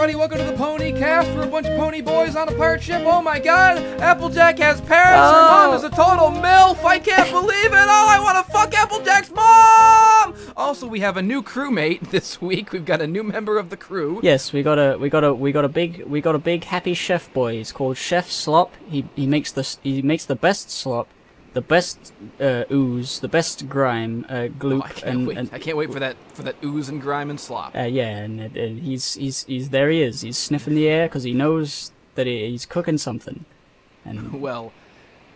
everybody, welcome to the Pony Cast. We're a bunch of pony boys on a pirate ship. Oh my god, Applejack has parents. Her mom is a total MILF. I can't believe it. Oh, I want to fuck Applejack's mom. Also, we have a new crewmate this week. We've got a new member of the crew. Yes, we got a big happy chef boy. He's called Chef Slop. He makes the best slop, the best ooze, the best grime, gloop, I can't wait for that ooze and grime and slop. Yeah, and he's there. He is. He's sniffing the air because he knows that he's cooking something. And well,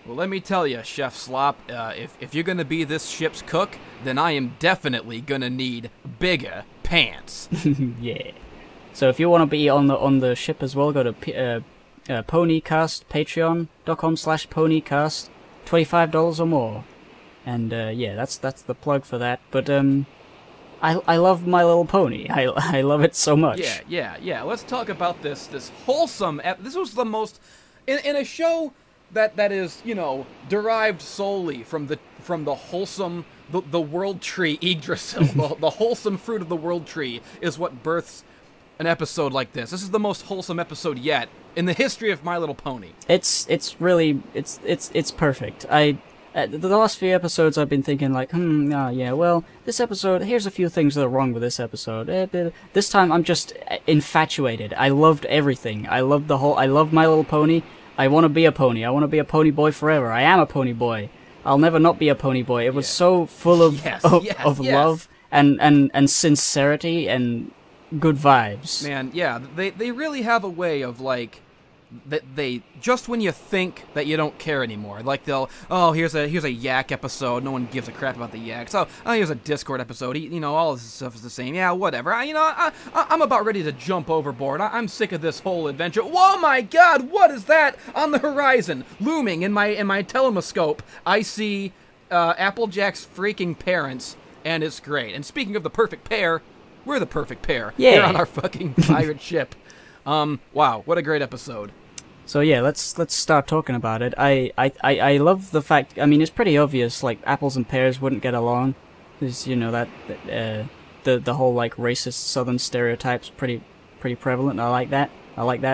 let me tell you, Chef Slop. If you're gonna be this ship's cook, then I am definitely gonna need bigger pants. yeah. So if you want to be on the ship as well, go to Ponycast, patreon.com/ponycast. $25 or more, and yeah, that's the plug for that. But I love My Little Pony. I love it so much. Yeah. Let's talk about this wholesome. This was the most in a show that is, you know, derived solely from the wholesome the world tree Yggdrasil. the wholesome fruit of the world tree is what births an episode like this. This is the most wholesome episode yet in the history of My Little Pony. It's perfect. The last few episodes I've been thinking like, yeah, well, this episode, here's a few things that are wrong with this episode. This time I'm just infatuated. I loved everything. I love My Little Pony. I want to be a pony. I want to be a pony boy forever. I am a pony boy. I'll never not be a pony boy. It was so full of love and sincerity and good vibes. Man, yeah, they really have a way of, like, they just when you think that you don't care anymore, like here's a yak episode, no one gives a crap about the yaks. Oh, here's a Discord episode, all this stuff is the same. Yeah, whatever. I'm about ready to jump overboard. I'm sick of this whole adventure. Whoa, my God, what is that on the horizon, looming in my telescope? I see Applejack's freaking parents, and it's great. And speaking of the perfect pair, we're the perfect pair. Yeah. Here on our fucking pirate ship. Wow, what a great episode. So yeah, let's start talking about it. I love the fact. I mean, it's pretty obvious. Like, apples and pears wouldn't get along. There's, that the whole like racist Southern stereotypes pretty prevalent. I like that.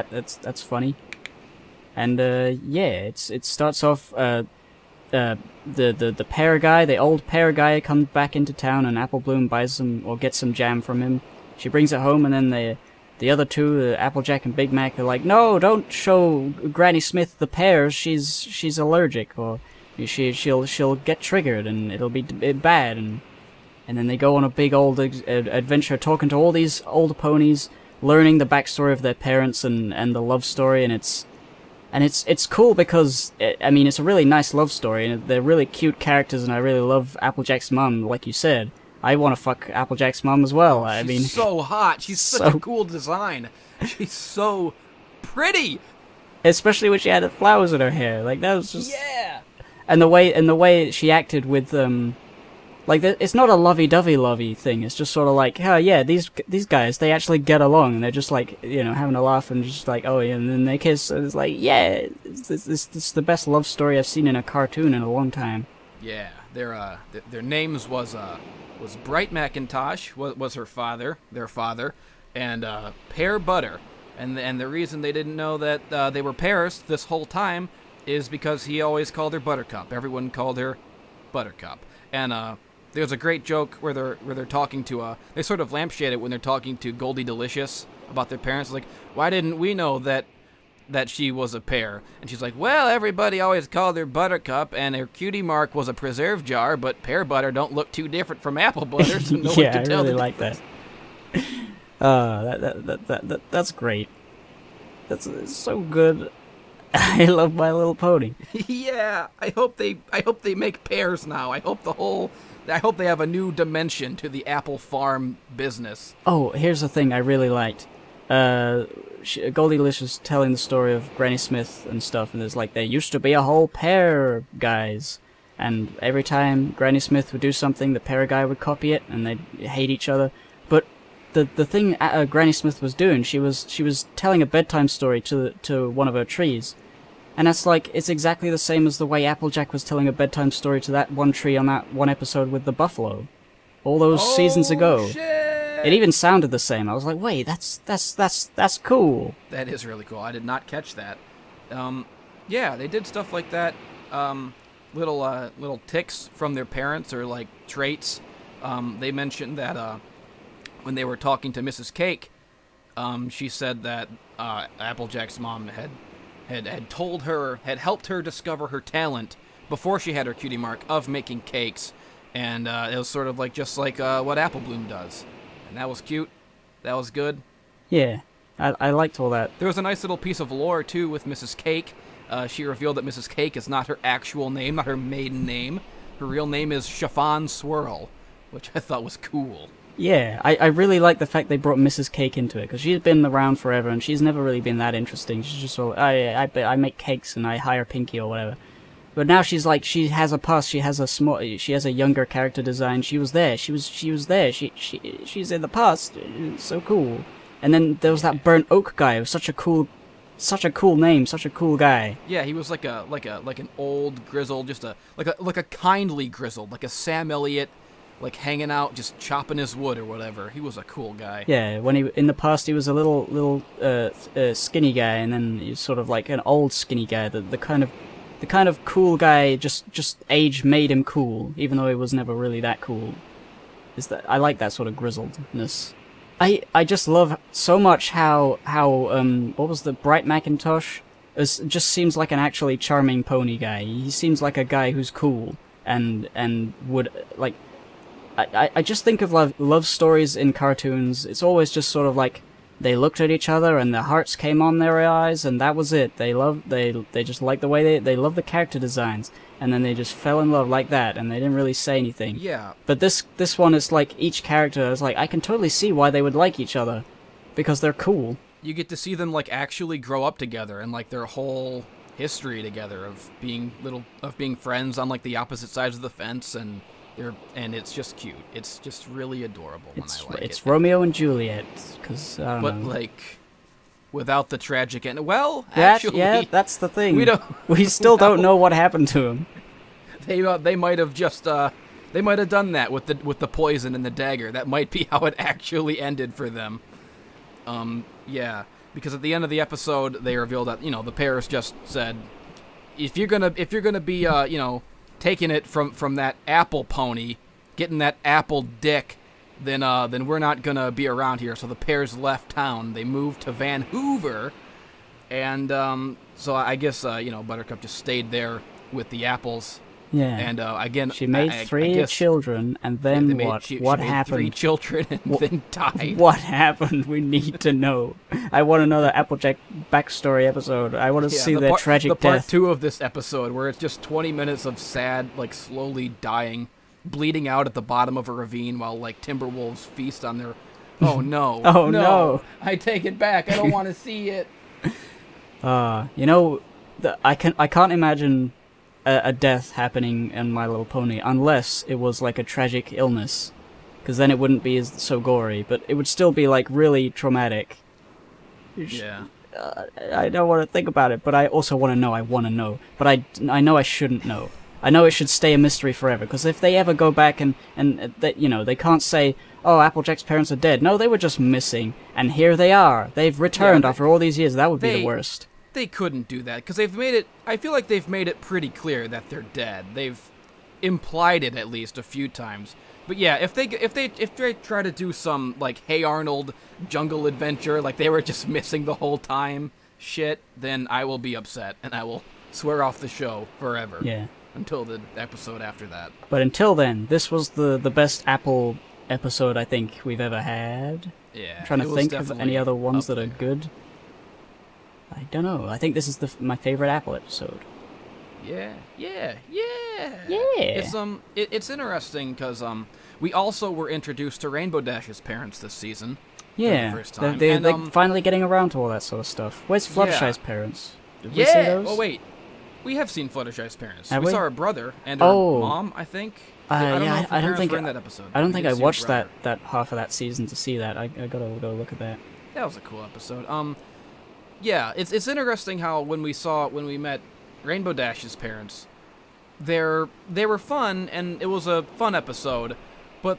That's funny. And yeah, it starts off. The pear guy, the old pear guy, comes back into town, and Apple Bloom buys some or gets some jam from him. She brings it home, and then the other two, Applejack and Big Mac, are like, no, don't show Granny Smith the pears. She's allergic, or she'll get triggered, and it'll be bad. And then they go on a big old adventure, talking to all these old ponies, learning the backstory of their parents and the love story, and it's cool because, I mean, it's a really nice love story, and they're really cute characters, and I really love Applejack's mom, like you said. I want to fuck Applejack's mom as well. I mean, she's so hot. She's such a cool design. She's so pretty. Especially when she had the flowers in her hair. Like, that was just... Yeah! And the way she acted with, like, it's not a lovey-dovey thing. It's just sort of like, oh yeah, these guys, they actually get along, and they're just like, having a laugh and just like, oh yeah, and then they kiss, and it's like, yeah, it's the best love story I've seen in a cartoon in a long time. Yeah, their names was Bright Macintosh was their father, and Pear Butter, and the reason they didn't know that they were pears this whole time is because he always called her Buttercup. Everyone called her Buttercup, and there's a great joke where they're talking to they sort of lampshade it when they're talking to Goldie Delicious about their parents. Like, why didn't we know that she was a pear? And she's like, well, everybody always called her Buttercup, and her cutie mark was a preserve jar, but pear butter don't look too different from apple butter, so no one can tell. Yeah, I really like that. That's great. That's so good. I love My Little Pony. Yeah, I hope they make pears now. I hope they have a new dimension to the apple farm business. Oh, here's the thing I really liked. Goldie Delicious telling the story of Granny Smith and stuff, and there's like, there used to be a whole pear, guys. And every time Granny Smith would do something, the pear guy would copy it, and they'd hate each other. But the thing Granny Smith was doing, she was telling a bedtime story to one of her trees. And that's like, it's exactly the same as the way Applejack was telling a bedtime story to that one tree on that one episode with the buffalo. All those seasons ago. Shit! It even sounded the same. I was like, wait, that's cool. That is really cool. I did not catch that. Yeah, they did stuff like that. Little ticks from their parents or like traits. They mentioned that when they were talking to Mrs. Cake, she said that Applejack's mom had told her, had helped her discover her talent before she had her cutie mark of making cakes, and it was sort of like just like what Apple Bloom does, and that was cute. That was good. Yeah, I liked all that. There was a nice little piece of lore too with Mrs. Cake. She revealed that Mrs. Cake is not her actual name, not her maiden name. Her real name is Chiffon Swirl, which I thought was cool. Yeah, I really like the fact they brought Mrs. Cake into it, because she's been around forever, and she's never really been that interesting. She's just all, I make cakes, and I hire Pinky or whatever. But now she's like, she has a past, she has a younger character design. She was there, she was there, she's in the past. It's so cool. And then there was that Burnt Oak guy. It was such a cool name, such a cool guy. Yeah, he was like an old grizzled, just like a kindly grizzled, like a Sam Elliott, like hanging out, just chopping his wood or whatever. He was a cool guy. Yeah, when in the past he was a little skinny guy, and then he's sort of like an old skinny guy. The kind of cool guy. Just age made him cool, even though he was never really that cool. I like that sort of grizzledness. I just love so much how what was the Bright Macintosh? It just seems like an actually charming pony guy. He seems like a guy who's cool and would like. I just think of love stories in cartoons. It's always just sort of like they looked at each other and their hearts came on their eyes, and that was it. They just liked the way they loved the character designs, and then they just fell in love like that, and they didn't really say anything. Yeah. But this one is like each character is like, I can totally see why they would like each other, because they're cool. You get to see them like actually grow up together and like their whole history together of being friends on like the opposite sides of the fence, and it's just cute. It's just really adorable when I like it. It's Romeo and Juliet, because but like without the tragic end. Well, actually, yeah, that's the thing. We still don't know what happened to him. They might have just they might have done that with the poison and the dagger. That might be how it actually ended for them. Yeah, because at the end of the episode they revealed that the Pears just said, if you're gonna be taking it from that apple pony, getting that apple dick, then we're not gonna be around here. So the Pears left town. They moved to Vancouver, and so I guess Buttercup just stayed there with the apples. Yeah. And again, she made three children, and then what happened? 3 children and then died. What happened? We need to know. I want another Applejack backstory episode. I want to see their tragic death. The part 2 of this episode, where it's just 20 minutes of sad, like slowly dying, bleeding out at the bottom of a ravine while like timberwolves feast on their. Oh no! Oh no! I take it back. I don't want to see it. I can't imagine a death happening in My Little Pony unless it was like a tragic illness, because then it wouldn't be so gory, but it would still be like really traumatic. Yeah. I don't want to think about it, but I also want to know. I want to know, but I know I shouldn't know. I know it should stay a mystery forever, because if they ever go back and they can't say, oh, Applejack's parents are dead. No, they were just missing, and here they are. They've returned after all these years. That would be the worst. They couldn't do that, because they've made it. I feel like they've made it pretty clear that they're dead. They've implied it at least a few times. But yeah, if they try to do some like Hey Arnold jungle adventure, like they were just missing the whole time, shit, then I will be upset and I will swear off the show forever. Yeah. Until the episode after that. But until then, this was the best Apple episode I think we've ever had. Yeah. I'm trying to think of any other ones that are good. I don't know. I think this is my favorite Apple episode. Yeah. Yeah. It's interesting because we also were introduced to Rainbow Dash's parents this season. Yeah. For the first time. They're finally getting around to all that sort of stuff. Where's Fluttershy's parents? Did we see those? Oh wait, we have seen Fluttershy's parents. Have we saw her brother and her mom, I think. I don't think in that episode. I don't think I watched that half of that season to see that. I gotta go look at that. That was a cool episode. Yeah, it's interesting how when we met Rainbow Dash's parents, they were fun and it was a fun episode, but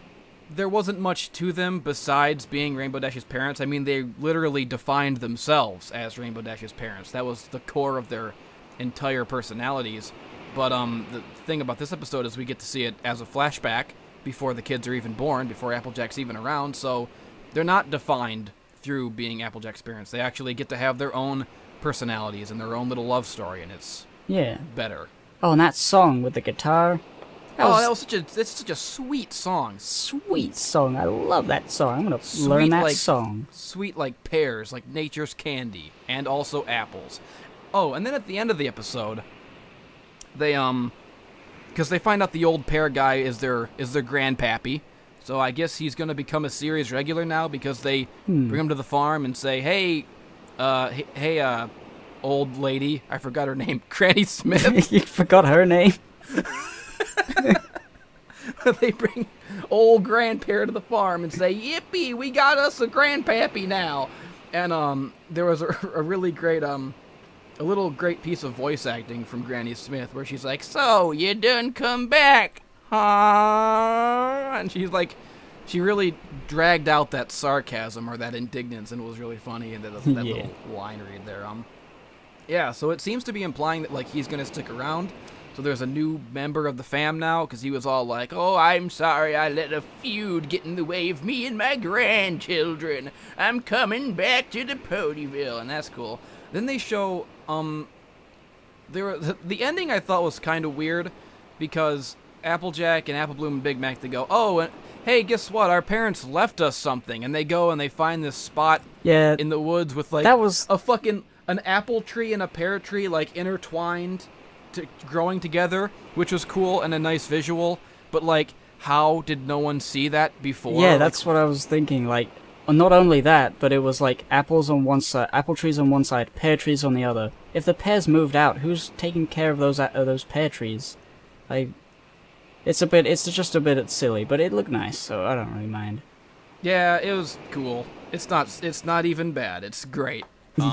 there wasn't much to them besides being Rainbow Dash's parents. I mean, they literally defined themselves as Rainbow Dash's parents. That was the core of their entire personalities. But the thing about this episode is we get to see it as a flashback before the kids are even born, before Applejack's even around. So they're not defined through being Applejack's parents. They actually get to have their own personalities and their own little love story, and it's better. Oh, and that song with the guitar. It's such a sweet song. Sweet song. I love that song. I'm gonna learn that song. Sweet like pears, like nature's candy, and also apples. Oh, and then at the end of the episode, they because they find out the old Pear guy is their grandpappy. So I guess he's gonna become a series regular now because they bring him to the farm and say, hey, old lady, I forgot her name, Granny Smith. You forgot her name? They bring old Grandpa to the farm and say, yippee, we got us a grandpappy now. And there was a really great, a little great piece of voice acting from Granny Smith where she's like, so, you done come back, huh? And she's like, she really dragged out that sarcasm or that indignance, and it was really funny, and that little line read there. Yeah, so it seems to be implying that, like, he's going to stick around. So there's a new member of the fam now, because he was all like, oh, I'm sorry I let a feud get in the way of me and my grandchildren. I'm coming back to the Ponyville, and that's cool. Then they show, the ending I thought was kind of weird, because Applejack and Applebloom and Big Mac, they go, oh, and hey, guess what? Our parents left us something, and they go and they find this spot in the woods with, like, an apple tree and a pear tree, like, intertwined, growing together, which was cool and a nice visual, but, like, how did no one see that before? Yeah, that's what I was thinking, like, not only that, but it was, like, apples on one side, apple trees on one side, pear trees on the other. If the pears moved out, who's taking care of those pear trees? Like, it's just a bit silly, but it looked nice, so I don't really mind. Yeah, it was cool. It's not even bad, it's great.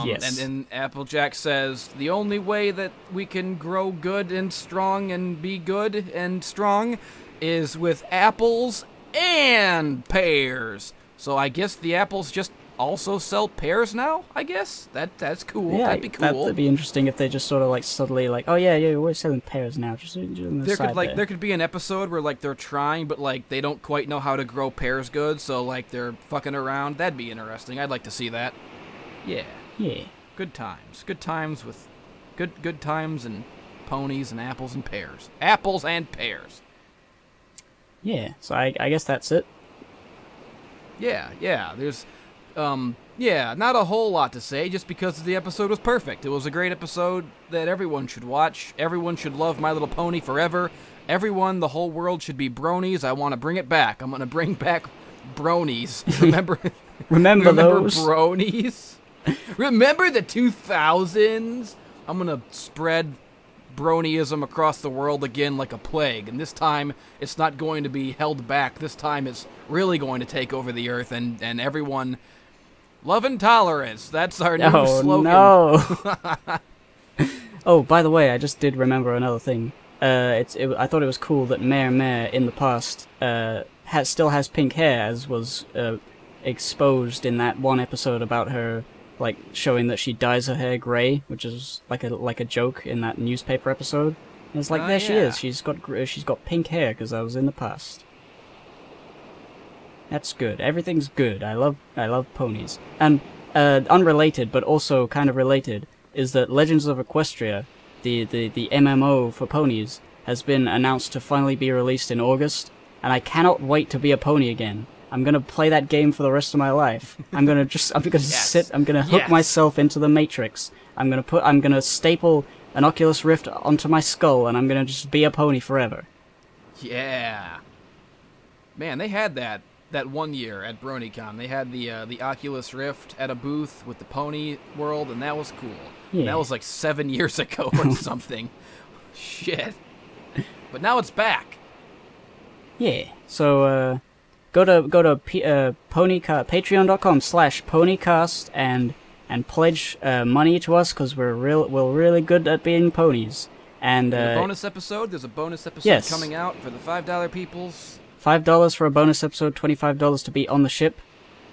Yes. And then Applejack says, the only way that we can grow good and strong and be good and strong is with apples and pears. So I guess the apples just also sell pears now, I guess? That's cool. Yeah, that'd be cool. That'd be interesting if they just sort of like suddenly like, oh yeah, we're selling pears now. Just on the side there. There could be an episode where like they're trying, but like they don't quite know how to grow pears good, so like they're fucking around. That'd be interesting. I'd like to see that. Yeah. Yeah. Good times. Good times with good times and ponies and apples and pears. Apples and pears. Yeah. So I guess that's it. Yeah. There's not a whole lot to say just because the episode was perfect. It was a great episode that everyone should watch. Everyone should love My Little Pony forever. Everyone, the whole world should be bronies. I want to bring it back. I'm going to bring back bronies. Remember those bronies? Remember the 2000s? I'm going to spread bronyism across the world again like a plague. And this time, it's not going to be held back. This time, it's really going to take over the earth. And everyone, love and tolerance. That's our new slogan. No. Oh, by the way, I just did remember another thing. I thought it was cool that Mare in the past still has pink hair, as was exposed in that one episode about her, like, showing that she dyes her hair grey, which is like a joke in that newspaper episode. And it's like, she is. She's got pink hair because that was in the past. That's good. Everything's good. I love ponies. And unrelated, but also kind of related, is that Legends of Equestria, the MMO for ponies, has been announced to finally be released in August, and I cannot wait to be a pony again. I'm gonna play that game for the rest of my life. I'm gonna hook myself into the Matrix. I'm gonna staple an Oculus Rift onto my skull, and I'm gonna just be a pony forever. Yeah. Man, they had that 1 year at BronyCon. They had the Oculus Rift at a booth with the Pony World, and that was cool. Yeah. That was like 7 years ago or something. Shit. But now it's back. Yeah. So go to patreon.com/ponycast and pledge money to us, because we're really good at being ponies. And there's a bonus episode coming out for the $5 peoples. $5 for a bonus episode, $25 to be on the ship,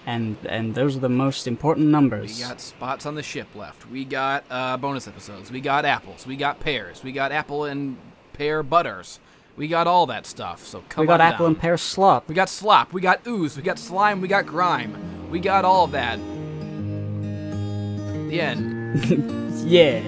and those are the most important numbers. We got spots on the ship left. We got bonus episodes. We got apples. We got pears. We got apple and pear butters. We got all that stuff. So come on. We got down. apple and pear slop. We got slop. We got ooze. We got slime. We got grime. We got all of that. The end. Yeah.